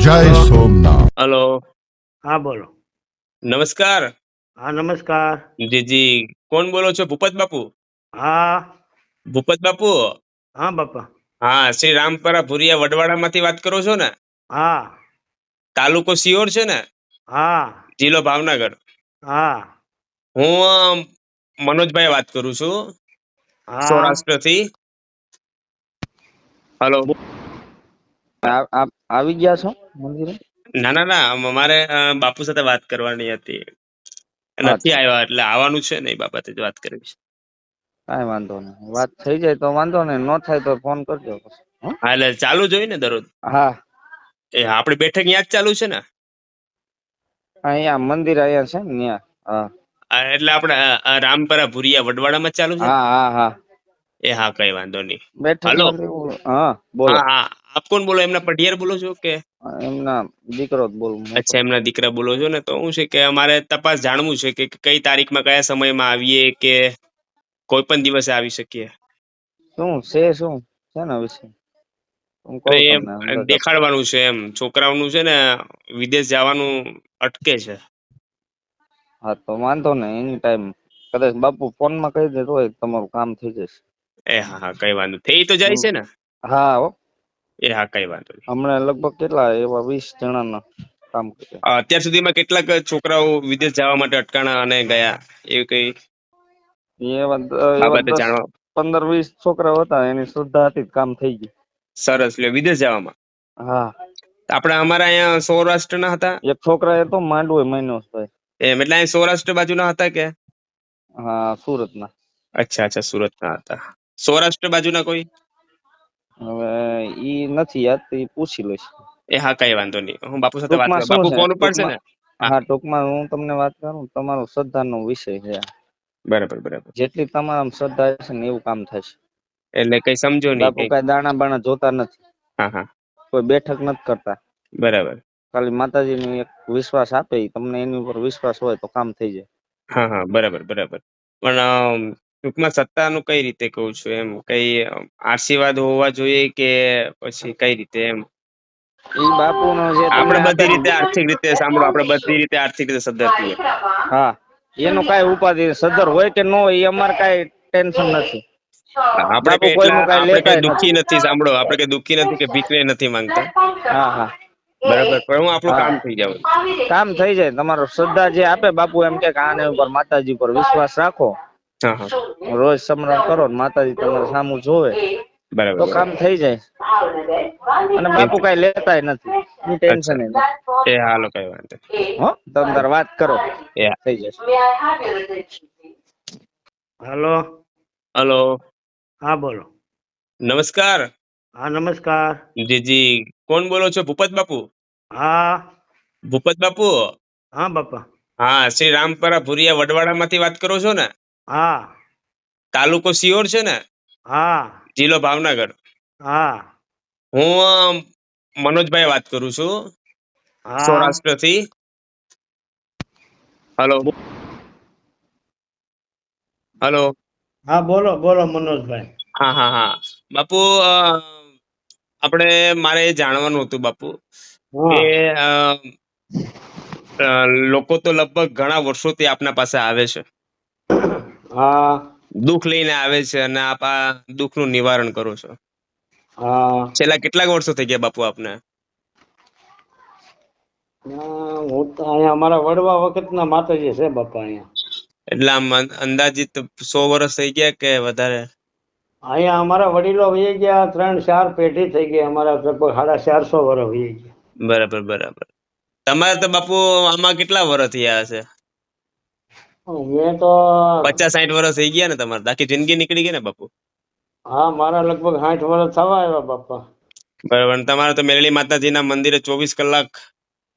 જય સોમનાથ. हेलो। हाँ बोलो। नमस्कार। हाँ नमस्कार। जी जी। कोण बोलो છો? ભૂપત બાપુ? हाँ ભૂપત બાપુ? हाँ बापा। હા, શ્રી રામપરા ભુરિયા વડવાડામાંથી વાત કરો છો ને? हाँ તાલુકો સિહોર છે ને? हाँ જિલ્લો ભાવનગર. हाँ હું મનોજભાઈ વાત કરું છું हाँ સૌરાષ્ટ્રથી. હલો. આપ આવી ગયા છો મંદિરે? ના ના ના, મારે બાપુ સાથે વાત કરવાની હતી. નથી અચ્છા, આવ્યા એટલે આવવાનું છે ને, એ બાબતે જ વાત કરવી છે. કાંઈ વાંધો નહીં. વાત થઈ જાય તો વાંધો નહીં, ન થાય તો ફોન કરજો પછી. હો? હા, એટલે ચાલુ જ હોય ને દરરોજ? હા, એ આપડી બેઠક ન્યા જ ચાલુ છે ને? અહીંયા મંદિર અહીંયા છે ને ત્યાં. હા એટલે આપણે રામપરા ભુરિયા વડવાડામાં જ ચાલુ છે? હા હા હા, એ હા, કઈ વાંધો નહીં. બેઠક હલો. મંદિર. હા બોલો. હા હા, આપ કોણ બોલો? એમના પટિયાર બોલો છો કે? એમના દીકરો જ બોલું, મોટો. અચ્છા, એમના દીકરા બોલો છો ને. તો શું છે કે અમારે તપાસ જાણવું છે કે કઈ તારીખમાં કયા સમયમાં આવીએ, કે કોઈ પણ દિવસે આવી શકીએ. શું છે ને વિશે હું કહું એટલે તમને એમ અંદાજ. દેખાડવાનું છે, એમ છોકરાઓનું છે ને વિદેશ જવાનું અટકે છે. હા તો વાંધો નહીં, એની ટાઈમ કદાચ બાપુ ફોનમાં કહી દે તો તમારું કામ થઈ જશે. એ હા હા, કઈ વાંધો થઈ તો જાય છે ને. હા હો, એ હા, કઈ વાંધો નહીં. હમણાં લગભગ કેટલા એવા 20 જણાના કામ કર્યા. અત્યાર સુધીમાં કેટલાક છોકરાઓ વિદેશ જવા માટે અટકાણા અને ગયા, એ કઈ એવા એવા બાબતે 10 જાણવા. 15 20 છોકરાઓ હતા, એની શ્રદ્ધા હતી, કામ થઈ ગયું. સરસ લ્યો, વિદેશ જવામાં. હા, આપણે અમારા અહીંયા સૌરાષ્ટ્રના હતા. એક છોકરા એ તો માંડવો મહિનો ભાઈ. એમ એટલે અહીં સૌરાષ્ટ્ર બાજુના હતા કે? હા, સુરતના. અચ્છા અચ્છા, સુરતના હતા. સૌરાષ્ટ્ર બાજુના કોઈ? હવે ઈ નથી યાદ, તો ઈ પૂછી લઈશ. એ હા, કઈ વાંધો નહીં. હું બાપુ સાથે વાત ટૂંકમાં કરું. શું બાપુ છે, ફોન ઉપાડશે ને? હા, હા ટૂંકમાં હું તમને વાત કરું, તમારો શ્રદ્ધાનો વિષય છે આ. બરાબર બરાબર. જેટલી તમારા શ્રદ્ધા હશે ને એવું કામ થશે. એટલે કઈ સમજો નહીં બાપુ કઈ. કઈ દાણા બાણા જોતા નથી, હા હા, કોઈ બેઠક નથી કરતા. બરાબર. ખાલી માતાજીનો એક વિશ્વાસ આપે, ઈ તમને એની ઉપર વિશ્વાસ હોય તો કામ થઈ જાય. હા હા, બરાબર બરાબર. પણ ટૂંકમાં સત્તાનું કઈ રીતે કહું છું, એમ કઈ આશીર્વાદ હોવા જોઈએ કે પછી કઈ રીતે એમ? ઈ બાપુનો જે આપણે તમને આપે બધી ને. રીતે આર્થિક રીતે સાંભળો, આપણે બધી રીતે આર્થિક રીતે સદ્ધર છીએ. હા, એનું કાંઈ ઉપાધિ સદર હોય કે ન હોય એ અમારે કાંઈ ટેન્શન નથી. આપણે બાપુ કઈ એટલા કોઈનું કાંઈ આપણે કઈ લેતાય દુઃખી નથી. નથી. સાંભળો, આપણે કઈ દુઃખી નથી કે ભીખને નથી માંગતા. હા હા બરાબર, પણ હું આપણું હા, કામ થઈ જાવ. કામ થઈ જાય. તમારો શ્રદ્ધા જે આપે બાપુ, એમ કે આને ઉપર માતાજી પર વિશ્વાસ રાખો, હા હા, રોજ સ્મરણ કરો ને માતાજી તમારે સામું જોવે બરાબર તો કામ બરાબર. થઈ જાય. અને બાપુ કાંઈ લેતાય નથી, ઈ ટેન્શન અચ્છા, નથી. એ હાલો, કઈ વાંધો હો, તમે તાર વાત કરો, નહીં. થઈ જશે. हेलो। હલો. हाँ बोलो। નમસ્કાર. हाँ नमस्कार। જી જી. કોણ બોલો છો? ભૂપત બાપુ? हाँ ભૂપત બાપુ? हाँ बापा। હા, શ્રી રામપરા ભુરિયા વડવાડામાંથી વાત કરો છો ને? हाँ તાલુકો સિહોર છે ને? हाँ જિલ્લો ભાવનગર. हाँ હું મનોજભાઈ વાત કરું છું हाँ સૌરાષ્ટ્રથી. હલો. હલો. हाँ बोलो बोलो मनोज भाई। હા હા હા, બાપુ આપણે મારે એ જાણવાનું હતું બાપુ કે हाँ લોકો તો લગભગ ઘણા વર્ષોથી આપના પાસે આવે છે, हाँ દુઃખ લઈને આવે છે, અને આપ આ દુઃખનું નિવારણ કરો છો. हाँ છેલ્લા કેટલાક વર્ષો થઈ ગયા બાપુ આપને? હું તો અહીંયા અમારા વડવા વખતના માતાજી છે બાપા અહીંયા. એટલે આમ અંદાજિત 100 વર્ષ થઈ ગયા કે વધારે? અહીંયા અમારા વડીલો વહી ગયા, 3-4 પેઢી થઈ ગઈ, અમારા લગભગ 450 વર્ષ વહી ગયા. બરાબર બરાબર. તમારે તો બાપુ આમાં કેટલા વર્ષ થયા હશે? મેં તો 50-60 વર્ષ થઈ ગયા ને તમારે? આખી જિંદગી નીકળી ગઈ ને બાપુ? હા મારા લગભગ 60 વર્ષ થવા આવ્યા બાપા. બરાબર. અને તમારે તો મેરળી માતાજીના મંદિરે 24 કલાક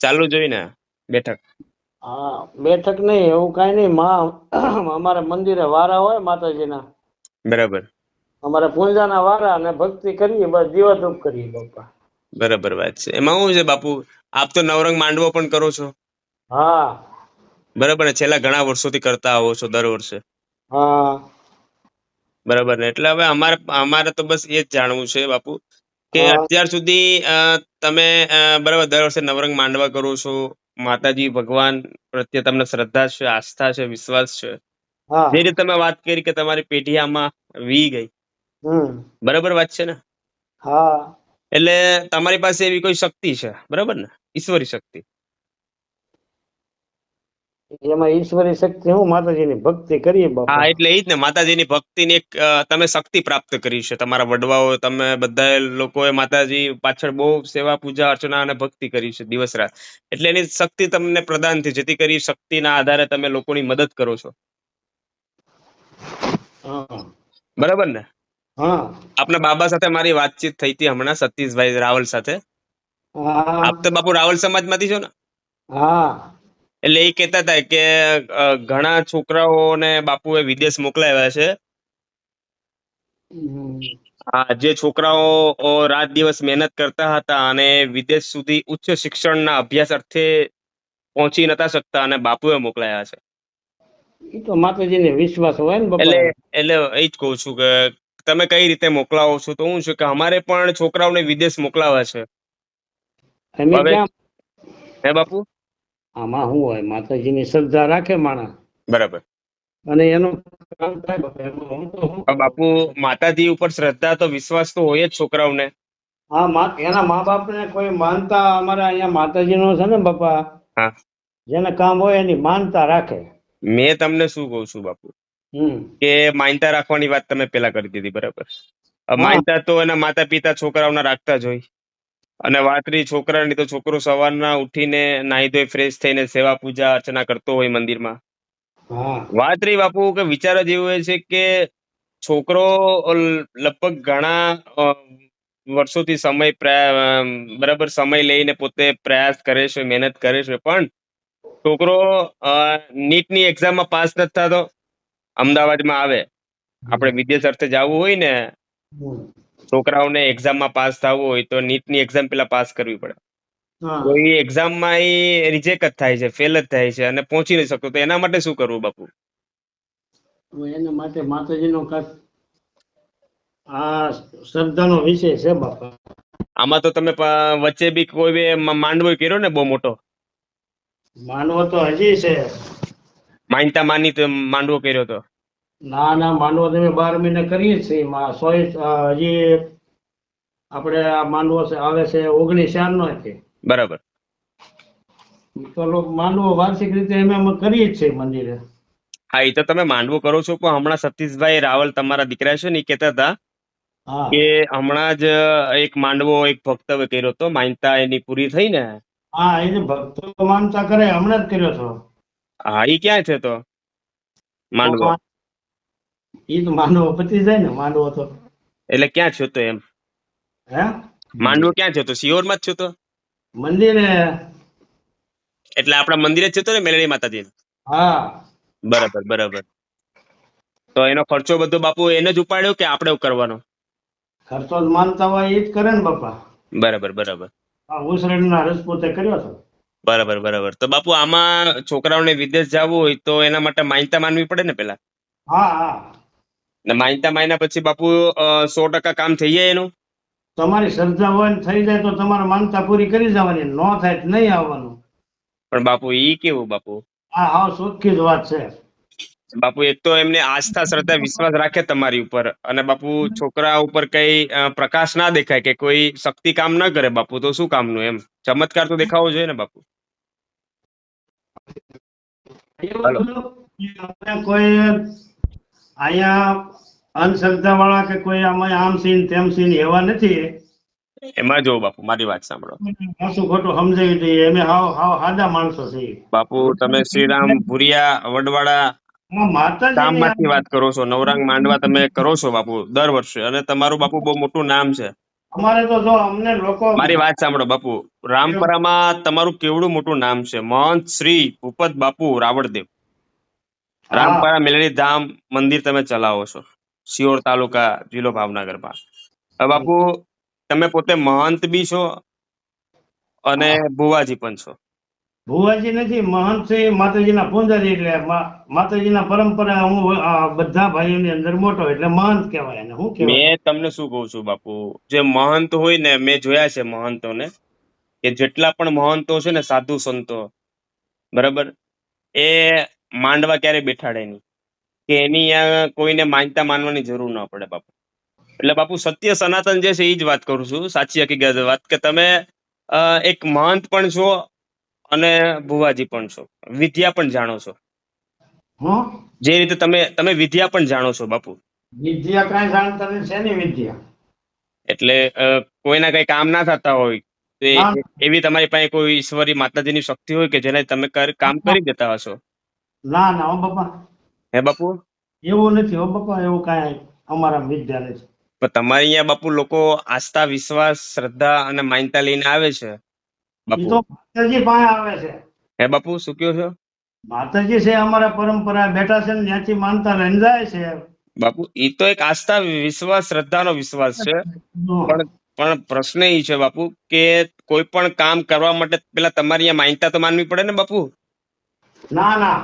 ચાલુ જ હોય ને બેઠક? હા બેઠક નહીં, એવું કઈ નહીં. અમારે મંદિરે વારા હોય માતાજીના, બરાબર અમારે પૂંજાના વારા, અને ભક્તિ કરીએ, બસ દીવાધૂપ કરીએ બાપા. બરાબર વાત છે. એમાં શું છે બાપુ, આપ તો નવરંગ માંડવો પણ કરો છો, હા બરાબર ને? છેલ્લા ઘણા વર્ષોથી કરતા આવો છો દર વર્ષે, હા બરાબર ને? એટલે હવે અમારે તો બસ એ જ જાણવું છે બાપુ કે હા અત્યાર સુધી તમે બરાબર દર વર્ષે નવરંગ માંડવા કરો છો, માતાજી ભગવાન પ્રત્યે તમને શ્રદ્ધા છે, આસ્થા છે, વિશ્વાસ છે. હા જે રીતે તમે વાત કરી કે તમારી પેઢી આમાં વી ગઈ, હમ બરાબર વાત છે ને? હા એટલે તમારી પાસે એવી કોઈ શક્તિ છે, બરાબર ને? ઈશ્વરી શક્તિ. એમાં ઈશ્વરી શક્તિ હું માતાજીની ભક્તિ કરીએ હા, બાપા. એટલે ઈ જ ને, માતાજીની ભક્તિની એક તમે શક્તિ પ્રાપ્ત કરી છે. તમારા વડવાઓ, તમે બધા લોકોએ માતાજી પાછળ બહુ સેવા, પૂજા, અર્ચના અને ભક્તિ કરી છે દિવસ રાત. એટલે એની શક્તિ તમને પ્રદાન થઈ, જેથી કરી શક્તિના આધારે તમે લોકોની મદદ કરો છો, હા બરાબર ને? હા આપના બાબા સાથે મારી વાતચીત થઈ હતી હમણાં, સતીશભાઈ રાવલ સાથે. હા આપ તો બાપુ રાવલ સમાજમાંથી છો ને? હા એટલે એ કહેતા હતા કે ઘણા છોકરાઓને બાપુએ વિદેશ મોકલાવ્યા છે. હમ. હા, જે છોકરાઓ રાત દિવસ મહેનત કરતા હતા અને વિદેશ સુધી ઉચ્ચ શિક્ષણના અભ્યાસ અર્થે પહોંચી નતા શકતા, અને બાપુએ મોકલાયા છે. ઈ તો માતાજીને વિશ્વાસ હોય ને એટલે બાપા. એટલે એ જ કહું છું કે તમે કઈ રીતે મોકલાવો છો. તો હું છે કે અમારે પણ છોકરાઓને વિદેશ મોકલાવા છે. અમે હવે ક્યાં, હે બાપુ? આમાં શું હોય, માતાજીની શ્રદ્ધા રાખે માણસ બરાબર. અને એનું કામ થાય બાપા. એમાં હું તો શું પણ કરું? બાપુ, માતાજી ઉપર શ્રદ્ધા તો વિશ્વાસ તો હોય જ છોકરાઓને. હા, એના મા બાપને કોઈ માનતા, અમારા અહીંયા માતાજીનો છે ને બાપા, હા, જેને કામ હોય એની માનતા રાખે. મેં તમને શું કહું છું બાપુ, હમ કે માનતા રાખવાની વાત તમે પેલા કરી દીધી, બરાબર? હા માનતા તો એના માતા પિતા છોકરાઓના રાખતા જ હોય. અને વાત રહી છોકરાની, તો છોકરો સવારના ઉઠીને નાહી ધોઈ ફ્રેશ થઈને સેવા, પૂજા, અર્ચના કરતો હોય મંદિરમાં. હા વાત રહી બાપુ કે વિચાર જ એવું છે કે છોકરો લગભગ ઘણા વર્ષોથી બરાબર સમય લઈને પોતે પ્રયાસ કરે છે, મહેનત કરે છે, પણ છોકરો નીટની એક્ઝામમાં પાસ નથી થતો. અમદાવાદમાં આવે, આપણે વિદેશ અર્થે જવું હોય ને, હમ. છોકરાઓને એક્ઝામમાં પાસ થવું હોય તો નીટની એક્ઝામ પેલા પાસ કરવી પડે. તો હા એ એક્ઝામમાં એ રિજેક્ટ જ થાય છે, ફેલ જ થાય છે અને પહોંચી નહીં શકતો. તો એના માટે શું કરવું બાપુ? હવે એના માટે માતાજીનો કાંઈક આ શ્રદ્ધાનો વિષય છે બાપા. આમાં તો તમે વચ્ચે બી કોઈ બી માંડવો કર્યો ને બહુ મોટો, માનવો તો હજી છે. માનતા માની તો માંડવો કર્યો તો. ના ના, માનવો તમે 12 મહિને કરીએ જ છીએ. હજી આપણે આ માનવો આવે છે 19 નો છે. બરાબર. તો માનવો વાર્ષિક રીતે અમે કરીએ જ છીએ મંદિરે. હા, એ તો તમે માંડવો કરો છો, પણ હમણાં સતીશભાઈ રાવલ તમારા દીકરા છે ને, એ કહેતા હતા હા કે હમણાં જ એક માંડવો એક ભક્તવે કર્યો હતો, માનતા એની પૂરી થઈ ને. હા, એને ભક્તો માનતા કરે, હમણાં જ કર્યો છો. હા, એ ક્યાં છે તો માંડવો? ઈ તો માનવો પતી જાય ને માંડવો તો. એટલે ક્યાં છો તો એમ? હે માંડવો ક્યાં છે તો? સિયોરમાં જ છો તો? મંદિરે. એટલે આપણા મંદિરે જ છે તો ને, મેલડી માતાજી? હા. બરાબર બરાબર. તો એનો ખર્ચો બધો બાપુ એને જ ઉપાડ્યો કે આપણે કરવાનો? ખર્ચો જ માનતા હોય એ જ કરે ને બાપા. બરાબર બરાબર. આ ઉસરણના રજપૂતે કર્યો છે. બરાબર બરાબર. તો બાપુ આમાં છોકરાઓને વિદેશ જવું હોય તો એના માટે માન્યતા માનવી પડે ને પેલા? હા હા. ને માન્યતા માન્યા પછી બાપુ 100% કામ થઈ જાય એનું? તમારી શ્રદ્ધા હોય ને થઈ જાય તો તમારે માનતા પૂરી કરી જવાની, ન થાય તો નહીં આવવાનું. પણ બાપુ ઈ કેવું બાપુ? હા હા, ચોખ્ખી જ વાત છે. બાપુ એક તો એમને આસ્થા, શ્રદ્ધા, વિશ્વાસ રાખે તમારી ઉપર, અને બાપુ છોકરા ઉપર કઈ પ્રકાશ ના દેખાય કે કોઈ શક્તિ કામ ના કરે બાપુ, તો શું કામનું એમ? ચમત્કાર તો દેખાવો જોઈએ ને બાપુ. એવું હલો. બધું આપણે કોઈ અહીંયા અંધશ્રદ્ધા વાળા કે કોઈ આમાં આમ સીન તેમ સીન એવા નથી. એમાં જો બાપુ મારી વાત સાંભળો. સાચું ખોટું સમજાવી દઈએ, અમે હાવ હાવ સાદા માણસો છીએ. બાપુ તમે શ્રીરામ ભુરિયા વડવાડા માતાજીની ગામમાંથી વાત કરો છો, નવરંગ માંડવા તમે કરો છો બાપુ દર વર્ષે, અને તમારું બાપુ બહુ મોટું નામ છે. અમારે તો જો અમને લોકો મારી વાત સાંભળો બાપુ, રામપરામાં તમારું કેવડું મોટું નામ છે. મહંત શ્રી ભૂપત બાપુ રાવળદેવ, હા રામપરા મેલડી ધામ મંદિર તમે ચલાવો છો, શિહોર તાલુકા, જિલ્લો ભાવનગરમાં. હવે બાપુ તમે પોતે મહંત બી છો અને હા ભુવાજી પણ છો. ભુવાજી નથી, મહંત છે એ માતાજીના પૂંજારી, એટલે માતાજીના પરંપરા હું બધા ભાઈઓની અંદર મોટો, એટલે મહંત કહેવાય એને. શું કહેવાય? મેં તમને શું કહું છું બાપુ, જે મહંત હોય ને, મેં જોયા છે મહંતોને, કે જેટલા પણ મહંતો છે ને, સાધુ સંતો, બરાબર, એ માંડવા ક્યારે બેઠાડે નહીં, કે એની આ કોઈને માનતા માનવાની જરૂર ના પડે બાપુ. એટલે બાપુ સત્ય સનાતન જે છે એ જ વાત કરું છું, સાચી હકીકત વાત, કે તમે એક મહંત પણ છો અને ભુવાજી પણ છો, વિદ્યા પણ જાણો છો. હું જે રીતે તમે વિદ્યા પણ જાણો છો બાપુ. વિદ્યા કાંઈ જાણતા નથી. શેની વિદ્યા? એટલે કોઈના કઈ કામ ના થતા હોય તો ના એવી તમારી પાસે કોઈ ઈશ્વરી માતાજીની શક્તિ હોય કે જેને તમે કામ કરી દેતા હશો. ના ના, હો બાપા, હે બાપુ? એવું નથી. હો બાપા, એવું કાંઈ અમારા વિદ્યા નથી. પણ તમારી અહીંયા બાપુ લોકો આસ્થા, વિશ્વાસ, શ્રદ્ધા અને માન્યતા લઈને આવે છે એ બાપુ. તો માતાજી પાસે આવે છે. હે બાપુ, શું કયો છો માતાજી છે અમારા પરંપરા બેઠા છે ને, ત્યાંથી માનતા લઈને જાય છે. બાપુ? એ તો એક આસ્થા, વિશ્વાસ, શ્રદ્ધાનો વિશ્વાસ છે. પણ પણ પ્રશ્ન એ છે બાપુ કે કોઈ પણ કામ કરવા માટે પેલા તમારી અહીંયા માન્યતા તો માનવી પડે ને બાપુ. ના ના,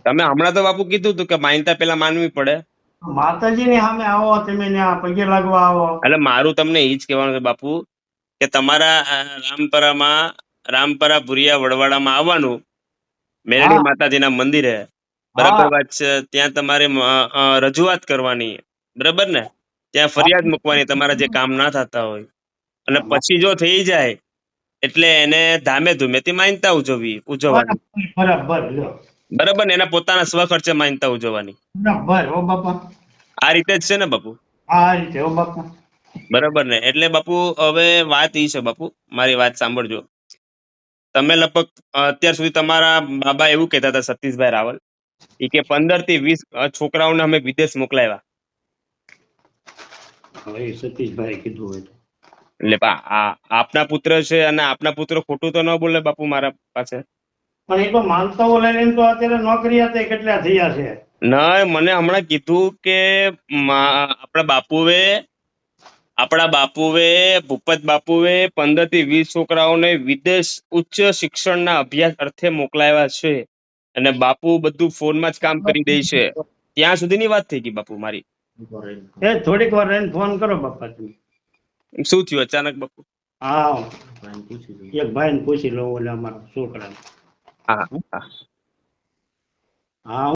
તમે હમણાં તો બાપુ કીધું હતું કે માન્યતા પેલા માનવી પડે. માતાજીની સામે આવો, તમે ત્યાં પગે લાગવા આવો. એટલે મારું તમને એ જ કહેવાનું છે બાપુ, કે તમારા રામપરા ભુરિયા વડવાડામાં આવવાનું, મેરડી હા માતાજીના મંદિરે, બરાબર હા વાત છે, ત્યાં તમારે રજૂઆત કરવાની, બરાબર ને, ત્યાં ફરિયાદ મૂકવાની તમારા જે કામ ના થતા હોય, અને પછી જો થઈ જાય એટલે એને ધામે ધૂમેથી માનતા ઉજવવાની, બરાબર લ્યો. બરાબર ને, એના પોતાના સ્વખર્ચે માનતા ઉજવવાની. બરાબર. હો બાપા, આ રીતે જ છે ને બાપુ, આ રીતે. હો બાપા. બરાબર ને? એટલે બાપુ હવે વાત ઈ છે બાપુ, મારી વાત સાંભળજો. તમે લગભગ અત્યાર સુધી તમારા બાબા એવું કહેતા હતા, સતીશભાઈ રાવલ, એ કે 15 થી 20 છોકરાઓને અમે વિદેશ મોકલાવ્યા. હવે એ સતીશભાઈ કીધું હોય તો. એટલે આપના પુત્ર છે અને આપના પુત્ર ખોટું તો ન બોલે બાપુ મારા પાસે. પણ એ તો માનતાઓ લઈને તો અત્યારે નોકરીયાત કેટલા થયા છે. ના, મને હમણાં કીધું કે આપણા બાપુએ ભૂપત બાપુએ 15 થી 20 છોકરાઓને વિદેશ ઉચ્ચ શિક્ષણના અભ્યાસ અર્થે મોકલાવ્યા છે, અને બાપુ બધું ફોનમાં જ કામ કરી દે છે. ત્યાં સુધીની વાત થઈ ગઈ બાપુ મારી. એ થોડીક વાર રહીને ફોન કરો બાપા તમે. શું થયું અચાનક બાપુ? હા, એક ભાઈને પૂછી લો, ઓલા અમારા છોકરા. હા હા. હા.